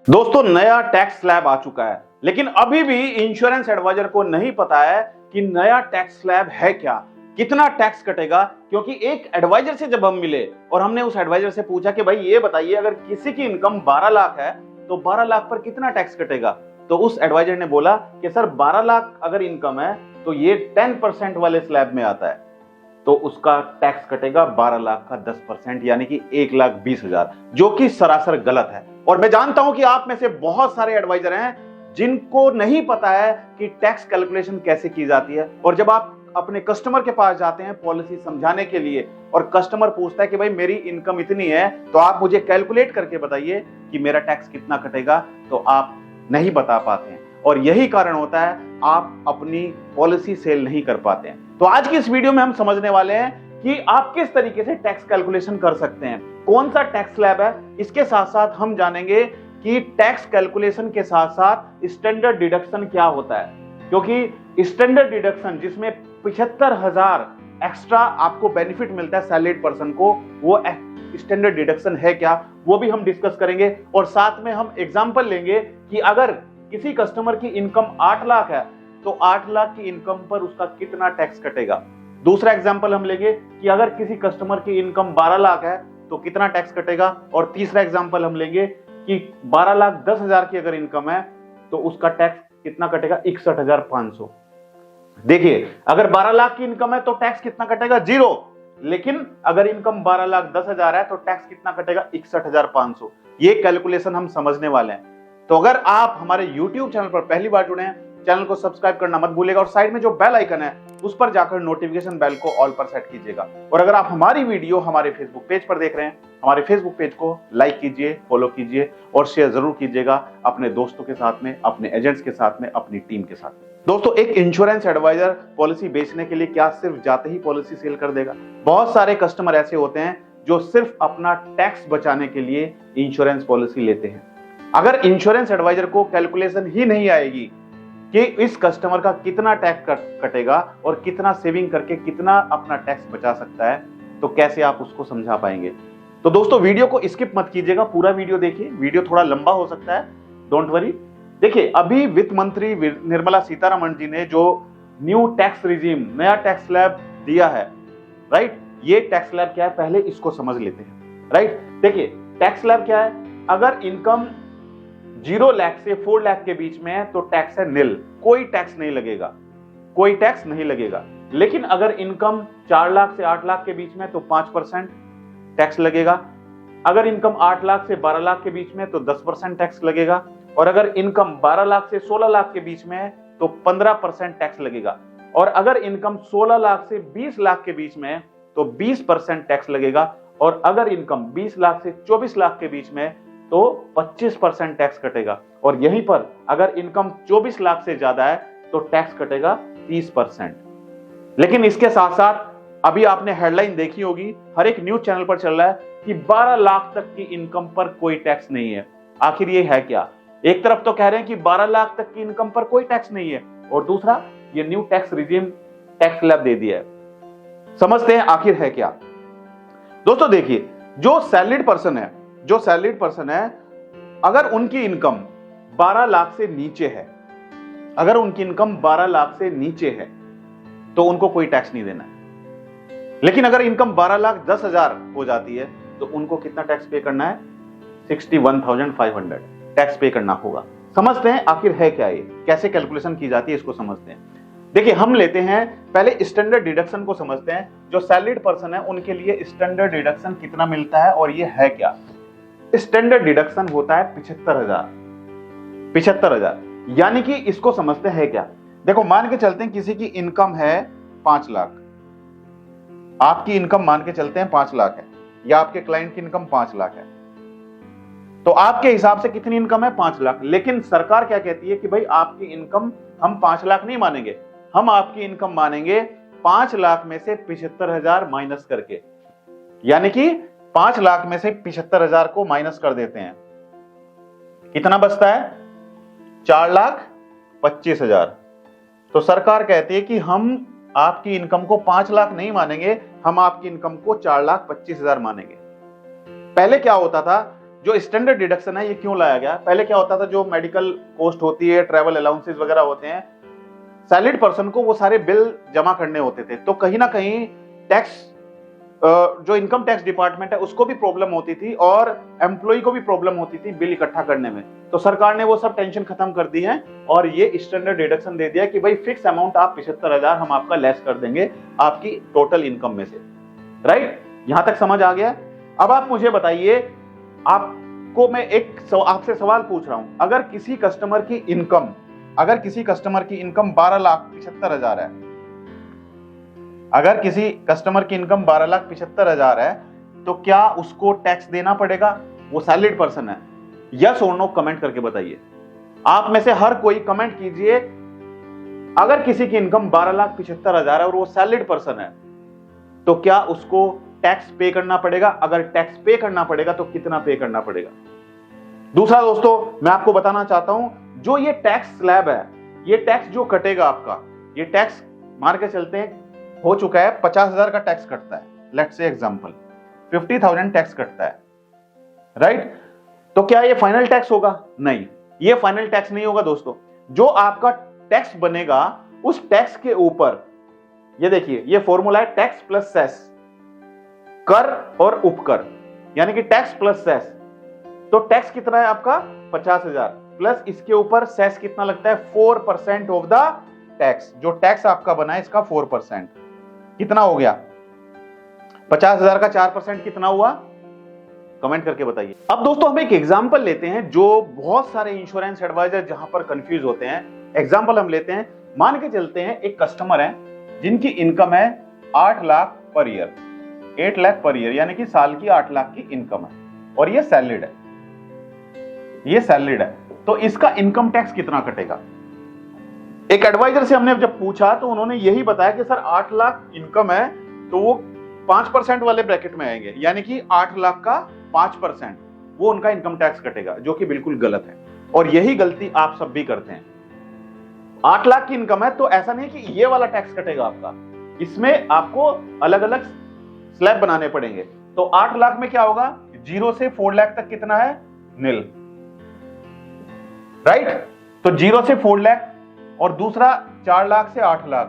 दोस्तों, नया tax slab आ चुका है, लेकिन अभी भी इंश्योरेंस एडवाइजर को नहीं पता है कि नया टैक्स स्लैब है क्या, कितना टैक्स कटेगा। क्योंकि एक एडवाइजर से जब हम मिले और हमने उस एडवाइजर से पूछा कि भाई ये बताइए, अगर किसी की इनकम 12 लाख है तो 12 लाख पर कितना टैक्स कटेगा, तो उस एडवाइजर ने बोला कि सर 12 लाख अगर इनकम है तो ये 10% वाले स्लैब में आता है, तो उसका टैक्स कटेगा 12 लाख का 10%, यानी कि 1,20,000, जो कि सरासर गलत है। और मैं जानता हूं कि आप में से बहुत सारे एडवाइजर हैं जिनको नहीं पता है कि टैक्स कैलकुलेशन कैसे की जाती है। और जब आप अपने कस्टमर के पास जाते हैं पॉलिसी समझाने के लिए और कस्टमर पूछता है कि भाई मेरी इनकम इतनी है तो आप मुझे कैलकुलेट करके बताइए कि मेरा टैक्स कितना कटेगा, तो आप नहीं बता पाते हैं। और यही कारण होता है आप अपनी पॉलिसी सेल नहीं कर पाते हैं। तो आज की इस वीडियो में हम समझने वाले हैं कि आप किस तरीके से टैक्स कैलकुलेशन कर सकते हैं, कौन सा टैक्स स्लैब है। इसके साथ साथ हम जानेंगे कि टैक्स कैलकुलेशन के साथ साथ स्टैंडर्ड डिडक्शन क्या होता है, क्योंकि स्टैंडर्ड डिडक्शन जिसमें 75,000 एक्स्ट्रा आपको बेनिफिट मिलता है सैलरीड पर्सन को, वो स्टैंडर्ड डिडक्शन है क्या, वो भी हम डिस्कस करेंगे। और साथ में हम एग्जांपल लेंगे कि अगर किसी कस्टमर की इनकम 8 लाख है तो 8 लाख की इनकम पर उसका कितना टैक्स कटेगा। दूसरा एग्जांपल हम लेंगे कि अगर किसी कस्टमर की इनकम 12 लाख है तो कितना टैक्स कटेगा। और तीसरा एग्जांपल हम लेंगे कि 12,10,000 की अगर इनकम है तो उसका टैक्स कितना कटेगा, 61,500। देखिए, अगर 12 लाख की इनकम है तो टैक्स कितना कटेगा, 0। लेकिन अगर इनकम 12,10,000 है तो टैक्स कितना कटेगा, 61,500। ये कैलकुलेशन हम समझने वाले हैं। तो अगर आप हमारे YouTube चैनल पर पहली बार जुड़े हैं, चैनल को सब्सक्राइब करना मत भूलिएगा और साइड में जो बेल आइकन है उस पर जाकर नोटिफिकेशन बेल को ऑल पर सेट कीजिएगा। और अगर आप हमारी वीडियो हमारे फेसबुक पेज पर देख रहे हैं, हमारे फेसबुक पेज को लाइक कीजिए, फॉलो कीजिए और शेयर जरूर कीजिएगा अपने दोस्तों के साथ में, अपने एजेंट्स के साथ में, अपनी टीम के साथ में। दोस्तों, एक इंश्योरेंस एडवाइजर पॉलिसी बेचने के लिए क्या सिर्फ जाते ही पॉलिसी सेल कर देगा? बहुत सारे कस्टमर ऐसे होते हैं जो सिर्फ अपना टैक्स बचाने के लिए इंश्योरेंस पॉलिसी लेते हैं। अगर इंश्योरेंस एडवाइजर को कैलकुलेशन ही नहीं आएगी कि इस कस्टमर का कितना टैक्स कटेगा और कितना सेविंग करके कितना अपना टैक्स बचा सकता है, तो कैसे आप उसको समझा पाएंगे। तो दोस्तों, वीडियो को स्किप मत कीजिएगा, पूरा वीडियो देखिए। वीडियो थोड़ा लंबा हो सकता है, डोंट वरी। देखिए, अभी वित्त मंत्री निर्मला सीतारमण जी ने जो न्यू टैक्स रिजीम, नया टैक्स स्लैब दिया है, राइट। ये टैक्स स्लैब क्या है, पहले इसको समझ लेते हैं, राइट। देखिए, टैक्स स्लैब क्या है। अगर इनकम 0 लाख से 4 लाख के बीच में है तो टैक्स है निल, कोई टैक्स नहीं लगेगा, कोई टैक्स नहीं लगेगा। लेकिन अगर इनकम 4 लाख से 8 लाख के बीच में तो 5% टैक्स लगेगा। अगर इनकम 8 लाख से 12 लाख के बीच में तो 10% टैक्स लगेगा। और अगर इनकम 12 लाख से 16 लाख के बीच में है तो 15% टैक्स लगेगा। और अगर इनकम 16 लाख से 20 लाख के बीच में है तो 20% टैक्स लगेगा। और अगर इनकम 20 लाख से 24 लाख के बीच में तो 25% टैक्स कटेगा। और यहीं पर अगर इनकम 24 लाख से ज्यादा है तो टैक्स कटेगा 30%। लेकिन इसके साथ साथ अभी आपने हेडलाइन देखी होगी, हर एक न्यूज चैनल पर चल रहा है कि 12 लाख तक की इनकम पर कोई टैक्स नहीं है। आखिर ये है क्या? एक तरफ तो कह रहे हैं कि 12 लाख तक की इनकम पर कोई टैक्स नहीं है, और दूसरा ये new tax regime, tax slab दे दिया है। समझते हैं आखिर है क्या। दोस्तों देखिए, जो सैलरीड पर्सन है, अगर उनकी इनकम 12 लाख से नीचे है, अगर उनकी इनकम 12 लाख से नीचे है तो उनको कोई टैक्स नहीं देना है। लेकिन अगर इनकम 12,10,000 हो जाती है तो उनको कितना टैक्स पे करना है, 61,500 टैक्स पे करना होगा। समझते हैं आखिर है क्या, ये कैसे कैलकुलेशन की जाती है, इसको समझते हैं। देखिए, हम लेते हैं पहले स्टैंडर्ड डिडक्शन को समझते हैं। जो सैलरीड पर्सन है उनके लिए स्टैंडर्ड डिडक्शन कितना मिलता है और ये है क्या। स्टैंडर्ड डिडक्शन होता है 75,000, यानी कि इसको समझते हैं क्या। देखो, मान के चलते हैं किसी की इनकम है 5 लाख, आपकी इनकम मान के चलते हैं 5 लाख है, या आपके क्लाइंट की इनकम 5 लाख है, तो आपके हिसाब से कितनी इनकम है, 5 लाख। लेकिन सरकार क्या कहती है कि भाई आपकी इनकम हम 5 लाख नहीं मानेंगे, हम आपकी इनकम मानेंगे 5 लाख में से 75,000 माइनस करके, यानी कि 5 लाख में से 75,000 को माइनस कर देते हैं, कितना बचता है, 4,25,000। तो सरकार कहती है कि हम आपकी इनकम को 5 लाख नहीं मानेंगे, हम आपकी इनकम को 4,25,000 मानेंगे। पहले क्या होता था जो स्टैंडर्ड डिडक्शन है ये क्यों लाया गया? पहले क्या होता था, जो मेडिकल कॉस्ट होती है, ट्रैवल अलाउंसेस वगैरह होते हैं, सैलरीड पर्सन को वो सारे बिल जमा करने होते थे, तो कहीं ना कहीं टैक्स, जो इनकम टैक्स डिपार्टमेंट है उसको भी प्रॉब्लम होती थी और एम्प्लॉय को भी प्रॉब्लम होती थी बिल इकट्ठा करने में। तो सरकार ने वो सब टेंशन खत्म कर दी है और ये स्टैंडर्ड डिडक्शन दे दिया कि भाई फिक्स अमाउंट आप 75,000 हम आपका लेस कर देंगे आपकी टोटल इनकम में से। राइट, यहां तक समझ आ गया? अब आप मुझे बताइए, आपको मैं आपसे सवाल पूछ रहा हूं, अगर किसी कस्टमर की इनकम 12,75,000 है, अगर किसी कस्टमर की इनकम 12,75,000 है, तो क्या उसको टैक्स देना पड़ेगा? वो सैलरीड पर्सन है, यस और नो कमेंट करके बताइए। आप में से हर कोई कमेंट कीजिए, अगर किसी की इनकम 12,75,000 है और वो सैलरीड पर्सन है, तो क्या उसको टैक्स पे करना पड़ेगा? अगर टैक्स पे करना पड़ेगा तो कितना पे करना पड़ेगा? दूसरा दोस्तों, मैं आपको बताना चाहता हूं, जो ये टैक्स स्लैब है, ये टैक्स जो कटेगा आपका, ये टैक्स मार के चलते हैं हो चुका है 50,000 का टैक्स कटता है, लेट्स से एग्जांपल 50,000 टैक्स कटता है, राइट? तो क्या ये फाइनल टैक्स होगा? नहीं, ये फाइनल टैक्स नहीं होगा दोस्तों। जो आपका टैक्स बनेगा उस टैक्स के ऊपर, ये देखिए, ये फॉर्मूला है टैक्स प्लस सेस, कर और उपकर, यानी कि टैक्स प्लस सेस। तो टैक्स कितना है आपका? 50,000 प्लस इसके ऊपर सेस कितना लगता है? 4% ऑफ द टैक्स। जो टैक्स आपका बना है इसका 4%, कितना हो गया? 50,000 का 4% कितना हुआ? कमेंट करके बताइए। अब दोस्तों हम एक एग्जांपल लेते हैं, जो बहुत सारे इंश्योरेंस एडवाइजर जहां पर कंफ्यूज होते हैं। एग्जांपल हम लेते हैं, मान के चलते हैं एक कस्टमर है जिनकी इनकम है 8 lakh per year, 8 lakh per year, यानी कि साल की 8 लाख की इनकम है और ये सैलरीड है, ये सैलरीड है। तो इसका इनकम टैक्स कितना कटेगा? एक एडवाइजर से हमने जब पूछा तो उन्होंने यही बताया कि सर 8 लाख इनकम है तो वो 5% वाले ब्रैकेट में आएंगे, यानी कि 8 लाख का 5% वो उनका इनकम टैक्स कटेगा, जो कि बिल्कुल गलत है और यही गलती आप सब भी करते हैं। 8 लाख की इनकम है तो ऐसा नहीं कि ये वाला टैक्स कटेगा आपका, इसमें आपको अलग अलग स्लैब बनाने पड़ेंगे। तो 8 लाख में क्या होगा? 0 से 4 लाख तक कितना है? निल, राइट? तो 0 से 4 लाख और दूसरा 4 लाख से 8 लाख,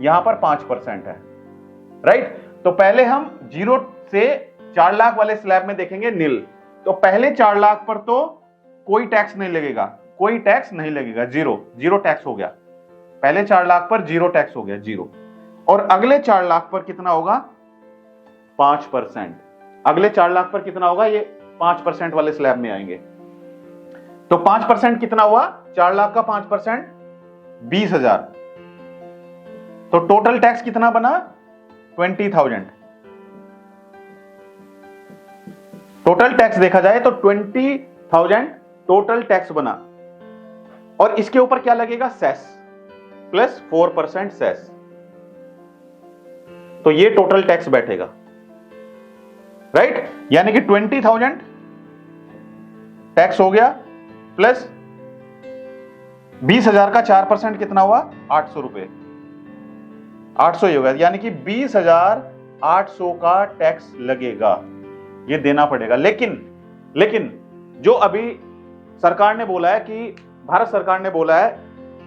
यहां पर 5% है, राइट? तो पहले हम 0 से 4 लाख वाले स्लैब में देखेंगे निल। तो पहले 4 लाख पर तो कोई टैक्स नहीं लगेगा, कोई टैक्स नहीं लगेगा, जीरो टैक्स हो गया। पहले 4 लाख पर 0 टैक्स हो गया, 0। और अगले 4 लाख पर कितना होगा? 5%। अगले 4 लाख पर कितना होगा? ये 5% वाले स्लैब में आएंगे। तो 5% कितना हुआ? 4 लाख का 5% 20,000। तो टोटल टैक्स कितना बना? 20,000। टोटल टैक्स देखा जाए तो 20,000 टोटल टैक्स बना और इसके ऊपर क्या लगेगा? Cess plus 4% cess. तो ये टोटल टैक्स बैठेगा, राइट? यानी कि 20,000 टैक्स हो गया प्लस 20,000 का 4% कितना हुआ? 800 रुपए, 800 ही होगा, यानी कि 20,800 का टैक्स लगेगा, ये देना पड़ेगा। लेकिन जो अभी सरकार ने बोला है कि भारत सरकार ने बोला है,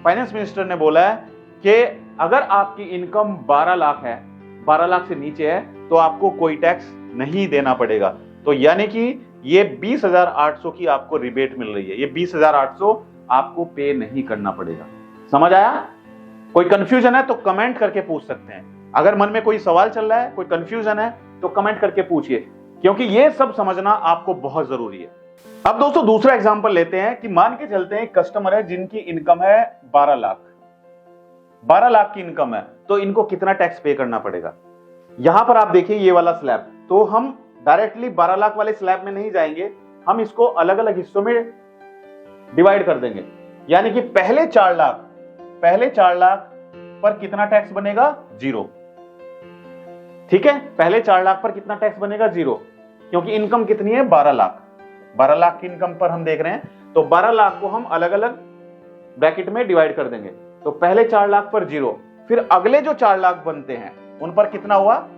फाइनेंस मिनिस्टर ने बोला है कि अगर आपकी इनकम 12 लाख है, 12 लाख से नीचे है, तो आपको कोई टैक्स नहीं देना पड़ेगा। तो यानी कि ये 20,800 की आपको रिबेट मिल रही है, ये 20,800 आपको पे नहीं करना पड़ेगा। समझ आया? कोई कंफ्यूजन है तो कमेंट करके पूछ सकते हैं। अगर मन में कोई सवाल चल रहा है, कोई कंफ्यूजन है तो कमेंट करके पूछिए, क्योंकि ये सब समझना आपको बहुत जरूरी है। अब दोस्तों दूसरा एग्जांपल लेते हैं कि मान के चलते हैं कस्टमर है जिनकी इनकम है 12 लाख, 12 लाख की इनकम है, तो इनको कितना टैक्स पे करना पड़ेगा? यहां पर आप देखिए ये वाला स्लैब, तो हम डायरेक्टली 12 लाख वाले स्लैब में नहीं जाएंगे, हम इसको अलग अलग हिस्सों में डिवाइड कर देंगे। यानी कि पहले 4 लाख पर कितना टैक्स बनेगा? 0। ठीक है, पहले 4 लाख पर कितना टैक्स बनेगा? 0, क्योंकि इनकम कितनी है? 12 लाख। 12 लाख की इनकम पर हम देख रहे हैं, तो 12 लाख को हम अलग अलग ब्रैकेट में डिवाइड कर देंगे। तो पहले 4 लाख पर 0, फिर अगले जो 4 लाख बनते हैं उन पर कितना हुआ?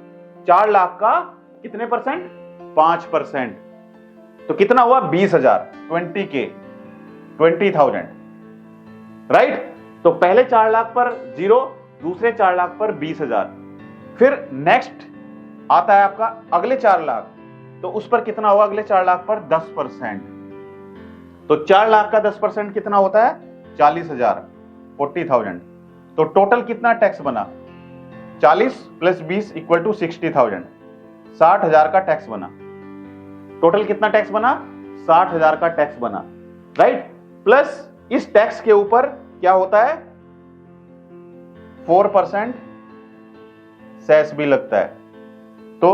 4 लाख का कितने परसेंट? 5%। तो कितना हुआ 20,000, 20K, 20,000, राइट। तो पहले 4 लाख पर 0, दूसरे 4 लाख पर 20,000। फिर नेक्स्ट आता है आपका अगले 4 लाख, तो उस पर कितना होगा अगले 4 लाख पर 10%। तो 4 लाख का 10% कितना होता है 40,000, 40,000। तो टोटल कितना टैक्स बना 40 प्लस 20 इक्वल टू 60,000, 60,000 का टैक्स बना। टोटल कितना टैक्स बना 60,000 का टैक्स बना, राइट। प्लस इस टैक्स के ऊपर क्या होता है 4% सेस भी लगता है। तो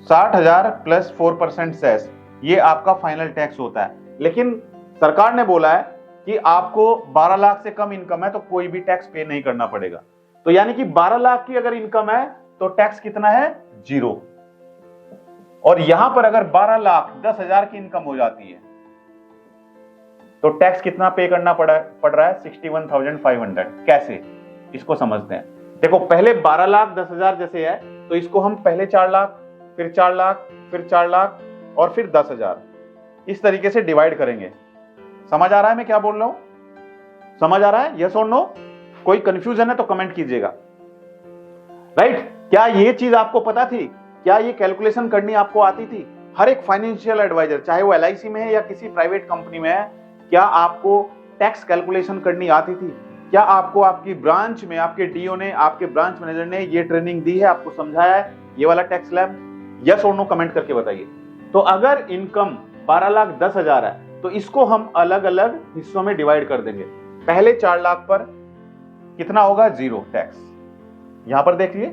60,000 प्लस 4% सेस, ये आपका फाइनल टैक्स होता है। लेकिन सरकार ने बोला है कि आपको 12 लाख से कम इनकम है तो कोई भी टैक्स पे नहीं करना पड़ेगा। तो यानी कि 12 लाख की अगर इनकम है तो टैक्स कितना है 0। और यहां पर अगर 12 लाख 10,000 की इनकम हो जाती है तो टैक्स कितना पे करना पड़ रहा है 61,500। कैसे, इसको समझते हैं। देखो पहले 12 लाख 10,000 जैसे है तो इसको हम पहले 4 लाख, फिर 4 लाख, फिर 4 लाख और फिर 10,000, इस तरीके से डिवाइड करेंगे। समझ आ रहा है मैं क्या बोल रहा हूं? समझ आ रहा है? यस और नो? कोई कंफ्यूजन है तो कमेंट कीजिएगा, राइट। क्या ये चीज आपको पता थी? क्या ये कैलकुलेशन करनी आपको आती थी? हर एक फाइनेंशियल एडवाइजर, चाहे वो LIC में है या किसी प्राइवेट कंपनी में है, क्या आपको टैक्स कैलकुलेशन करनी आती थी? क्या आपको आपकी ब्रांच में आपके DO ने, आपके ब्रांच मैनेजर ने ये ट्रेनिंग दी है, आपको समझाया है ये वाला टैक्स स्लैब? यस और नो कमेंट करके बताइए। तो अगर इनकम 12,10,000 है तो इसको हम अलग अलग हिस्सों में डिवाइड कर देंगे। पहले 4 लाख पर कितना होगा 0 टैक्स, यहां पर देखिए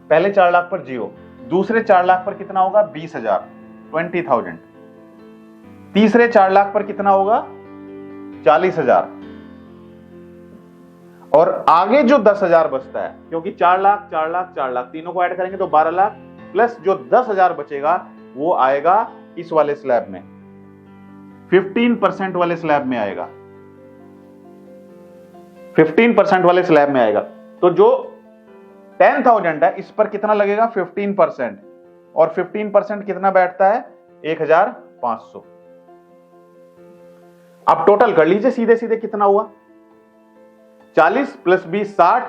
पहले 4 लाख पर 0। दूसरे 4 लाख पर कितना होगा 20,000, 20,000। तीसरे 4 लाख पर कितना होगा 40,000। और आगे जो 10,000 बचता है, क्योंकि 4 लाख 4 लाख 4 लाख तीनों को ऐड करेंगे तो 12 लाख, प्लस जो 10,000 बचेगा वो आएगा इस वाले स्लैब में, 15% वाले स्लैब में आएगा, 15% वाले स्लैब में आएगा। तो जो 10,000 है इस पर कितना लगेगा 15%, और 15% कितना बैठता है 1,500। अब टोटल कर लीजिए सीधे सीधे कितना हुआ 40 प्लस 20 60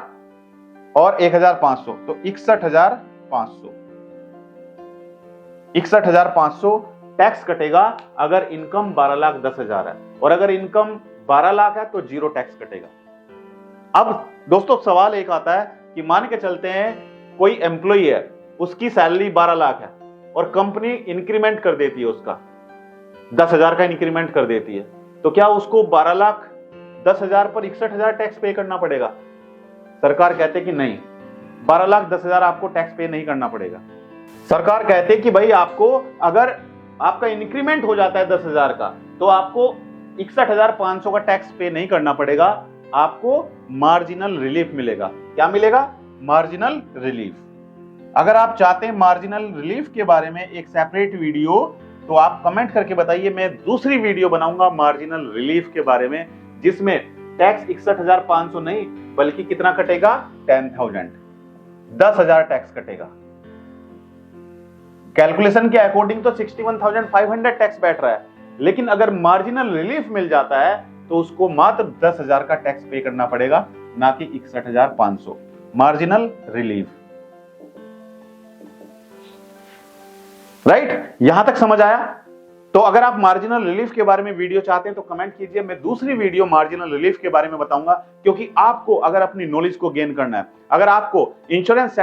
और 1,500, तो 61,500। 61,500 टैक्स कटेगा अगर इनकम 12,10,000 है, और अगर इनकम 12 लाख है तो 0 टैक्स कटेगा। अब दोस्तों सवाल एक आता है कि मान के चलते हैं कोई एम्प्लॉई है, उसकी सैलरी 12 लाख है और कंपनी इंक्रीमेंट कर देती है, उसका 10,000 का इंक्रीमेंट कर देती है, तो क्या उसको 12,10,000 पर 61,000 टैक्स पे करना पड़ेगा? सरकार कहते कि नहीं, 12,10,000 आपको टैक्स पे नहीं करना पड़ेगा। सरकार कहते कि भाई आपको अगर आपका इंक्रीमेंट हो जाता है 10,000 का तो आपको 61,500 का टैक्स पे नहीं करना पड़ेगा, आपको मार्जिनल रिलीफ मिलेगा। क्या मिलेगा? Marginal relief. अगर आप चाहते हैं मार्जिनल रिलीफ के बारे में एक सेपरेट वीडियो, तो आप कमेंट करके बताइए, मैं दूसरी वीडियो बनाऊंगा मार्जिनल रिलीफ के बारे में, जिसमें टैक्स 61,500 नहीं बल्कि कितना कटेगा 10,000, 10,000 टैक्स कटेगा। कैलकुलेशन के अकॉर्डिंग तो 61,500 टैक्स बैठ रहा है, लेकिन अगर मार्जिनल रिलीफ मिल जाता है तो उसको मात्र 10,000 का टैक्स पे करना पड़ेगा, ना कि 61,500। Marginal relief, right? यहां तक समझ आया? तो अगर आप मार्जिनल रिलीफ के बारे में वीडियो चाहते हैं तो कमेंट कीजिए, मैं दूसरी वीडियो मार्जिनल रिलीफ के बारे में बताऊंगा। क्योंकि आपको अगर अपनी नॉलेज को गेन करना है, अगर आपको इंश्योरेंस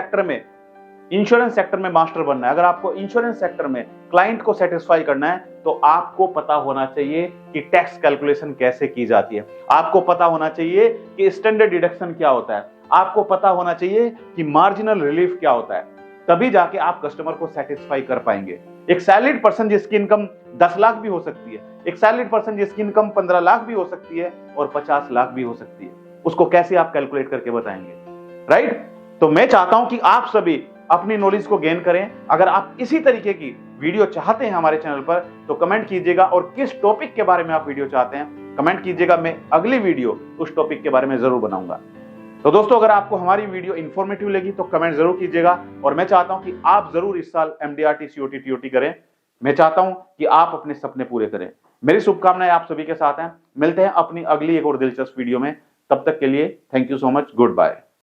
सेक्टर में मास्टर बनना है, अगर आपको इंश्योरेंस सेक्टर में क्लाइंट को सेटिस्फाई करना है, तो आपको पता होना चाहिए कि टैक्स कैलकुलेशन कैसे की जाती है, आपको पता होना चाहिए कि स्टैंडर्ड डिडक्शन क्या होता है, आपको पता होना चाहिए कि मार्जिनल रिलीफ क्या होता है। तभी जाके आप कस्टमर को सेटिस्फाई कर पाएंगे। एक सैलरीड पर्सन जिसकी इनकम 10 लाख भी हो सकती है, एक सैलरीड पर्सन जिसकी इनकम 15 लाख भी हो सकती है और 50 लाख भी हो सकती है, उसको कैसे आप कैलकुलेट करके बताएंगे, राइट? तो मैं चाहता हूं कि आप सभी अपनी नॉलेज को गेन करें। अगर आप इसी तरीके की वीडियो चाहते हैं हमारे चैनल पर तो कमेंट कीजिएगा, और किस टॉपिक के बारे में आप वीडियो चाहते हैं कमेंट कीजिएगा, मैं अगली वीडियो उस टॉपिक के बारे में जरूर बनाऊंगा। तो दोस्तों अगर आपको हमारी वीडियो इंफॉर्मेटिव लगी तो कमेंट जरूर कीजिएगा, और मैं चाहता हूं कि आप जरूर इस साल MDRT COT TOT करें। मैं चाहता हूं कि आप अपने सपने पूरे करें। मेरी शुभकामनाएं आप सभी के साथ हैं। मिलते हैं अपनी अगली एक और दिलचस्प वीडियो में। तब तक के लिए thank you so much. Good bye.